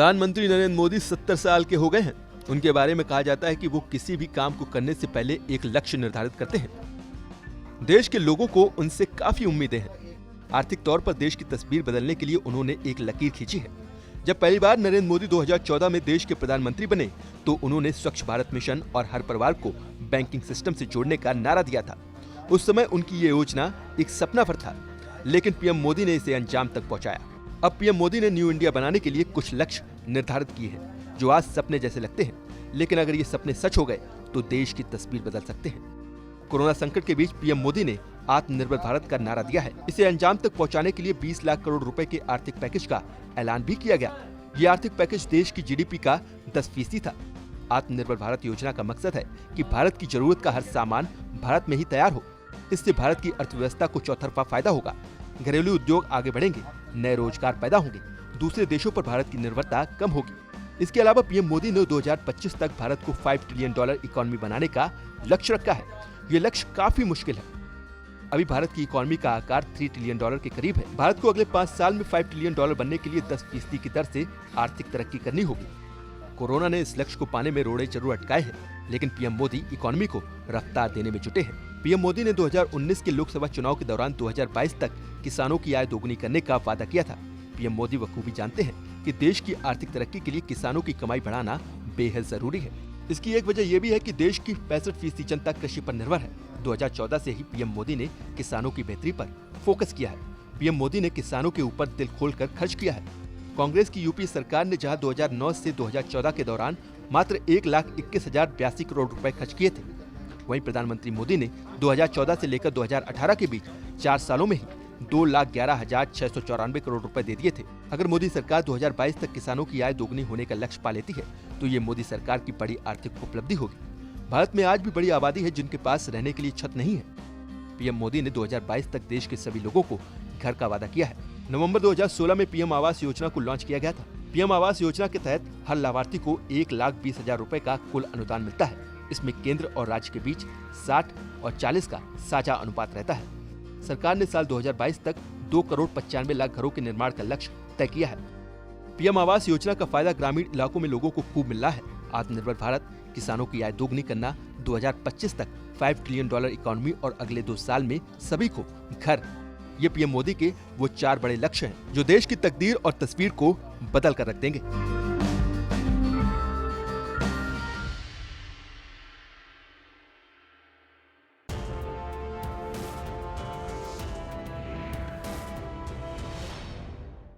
प्रधानमंत्री नरेंद्र मोदी 70 साल के हो गए हैं। उनके बारे में कहा जाता है कि वो किसी भी काम को करने से पहले एक लक्ष्य निर्धारित करते हैं। देश के लोगों को उनसे काफी उम्मीदें हैं। आर्थिक तौर पर देश की तस्वीर बदलने के लिए उन्होंने एक लकीर खींची है। जब पहली बार नरेंद्र मोदी 2014 में देश के प्रधानमंत्री बने तो उन्होंने स्वच्छ भारत मिशन और हर परिवार को बैंकिंग सिस्टम से जोड़ने का नारा दिया था। उस समय उनकी ये योजना एक सपना भर था, लेकिन पीएम मोदी ने इसे अंजाम तक पहुंचाया। अब पीएम मोदी ने न्यू इंडिया बनाने के लिए कुछ लक्ष्य निर्धारित किए हैं जो आज सपने जैसे लगते हैं, लेकिन अगर ये सपने सच हो गए तो देश की तस्वीर बदल सकते हैं। कोरोना संकट के बीच पीएम मोदी ने आत्मनिर्भर भारत का नारा दिया है। इसे अंजाम तक पहुंचाने के लिए 20 लाख करोड़ रुपए के आर्थिक पैकेज का ऐलान भी किया गया। ये आर्थिक पैकेज देश की जीडीपी का 10% था। आत्मनिर्भर भारत योजना का मकसद है कि भारत की जरूरत का हर सामान भारत में ही तैयार हो। इससे भारत की अर्थव्यवस्था को चौतरफा फायदा होगा। घरेलू उद्योग आगे बढ़ेंगे, नए रोजगार पैदा होंगे, दूसरे देशों पर भारत की निर्भरता कम होगी। इसके अलावा पीएम मोदी ने 2025 तक भारत को $5 ट्रिलियन इकोनॉमी बनाने का लक्ष्य रखा है। ये लक्ष्य काफी मुश्किल है। अभी भारत की इकोनॉमी का आकार $3 ट्रिलियन के करीब है। भारत को अगले 5 साल में $5 ट्रिलियन बनने के लिए 10% की दर से आर्थिक तरक्की करनी होगी। कोरोना ने इस लक्ष्य को पाने में रोड़े जरूर अटकाए हैं, लेकिन पीएम मोदी इकोनॉमी को रफ्तार देने में जुटे हैं। पीएम मोदी ने 2019 के लोकसभा चुनाव के दौरान 2022 तक किसानों की आय दोगुनी करने का वादा किया था। पीएम मोदी बखूबी जानते हैं कि देश की आर्थिक तरक्की के लिए किसानों की कमाई बढ़ाना बेहद जरूरी है। इसकी एक वजह यह भी है कि देश की 65% जनता कृषि पर निर्भर है। 2014 से ही पीएम मोदी ने किसानों की बेहतरी पर फोकस किया है। पीएम मोदी ने किसानों के ऊपर दिल खोलकर खर्च किया है। कांग्रेस की यूपी सरकार ने जहां 2009 से 2014 के दौरान मात्र 1,21,082 करोड़ रुपए खर्च किए थे, वहीं प्रधानमंत्री मोदी ने 2014 से लेकर 2018 के बीच 4 सालों में ही 2,11,694 करोड़ रुपए दे दिए थे। अगर मोदी सरकार 2022 तक किसानों की आय दोगुनी होने का लक्ष्य पा लेती है तो ये मोदी सरकार की बड़ी आर्थिक उपलब्धि होगी। भारत में आज भी बड़ी आबादी है जिनके पास रहने के लिए छत नहीं है। पीएम मोदी ने 2022 तक देश के सभी लोगों को घर का वादा किया है। नवंबर 2016 में पीएम आवास योजना को लॉन्च किया गया था। पीएम आवास योजना के तहत हर लाभार्थी को 1,20,000 रुपए का कुल अनुदान मिलता है। इसमें केंद्र और राज्य के बीच 60 और 40 का साझा अनुपात रहता है। सरकार ने साल 2022 तक 2,95,00,000 घरों के निर्माण का लक्ष्य तय किया है। पीएम आवास योजना का फायदा ग्रामीण इलाकों में लोगों को खूब मिल रहा है। आत्मनिर्भर भारत, किसानों की आय दोगुनी करना, 2025 तक $5 ट्रिलियन इकोनॉमी और अगले 2 साल में सभी को घर, ये पीएम मोदी के वो 4 बड़े लक्ष्य हैं जो देश की तकदीर और तस्वीर को बदल कर रख देंगे।